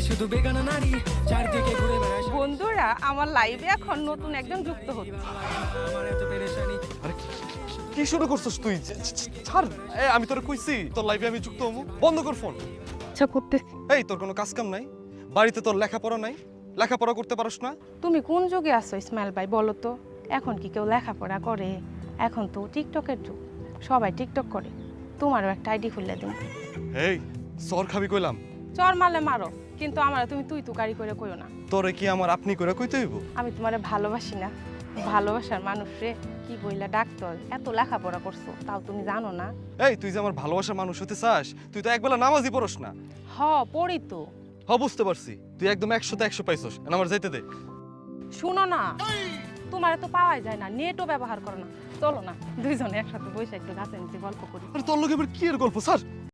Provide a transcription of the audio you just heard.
শুধু বেগানা নারী চারদিকে ঘুরে বেড়ায় বন্ধুরা আমার লাইভে এখন নতুন একজন যুক্ত হচ্ছে। আমার এত পেরেশানি। আরে কি শুরু করছিস তুই? ছাড়। আমি তোরে কইছি তোর লাইভে আমি যুক্ত হবো। বন্ধ কর ফোন। আচ্ছা করতে এই তোর কোনো কাজ কাম নাই? বাড়িতে তোর লেখাপড়া নাই? লেখাপড়া করতে পারস না? তুমি কোন যুগে আছো ইসমাইল ভাই বলো তো? এখন কি কেউ লেখাপড়া করে? এখন তো টিকটকের যুগ, সবাই টিকটক করে। তোমারও একটা আইডি খুলে দিন। এই সর খাবি কইলাম। চর মারলে মারো, কিন্তু আমার তুমি তুই তুকারি করে কইও না। তোরে কি আমার আপনি কইরা কইতে হইব? আমি তোমারে ভালোবাসি না? ভালোবাসার মানুষ রে কি বইলা ডাকতো? এত লেখাপড়া করছো তাও তুমি জানো না? এই তুই যে আমার ভালোবাসার মানুষ হতে চাস, তুই তো একবেলা নামাজই পড়স না। হ পড়ি তো। বুঝতে পারছি তুই একদম 100তে 100 পাইছস। আমার যাইতে দে। শুনো না, তোমার তো পাওয়াই যায় না, নেটও ব্যবহার করো না। চলো না দুইজনে একসাথে বসে একটু গাছের নিচে গল্প করি। আরে তোর লগে এবার কি এর গল্প স্যার?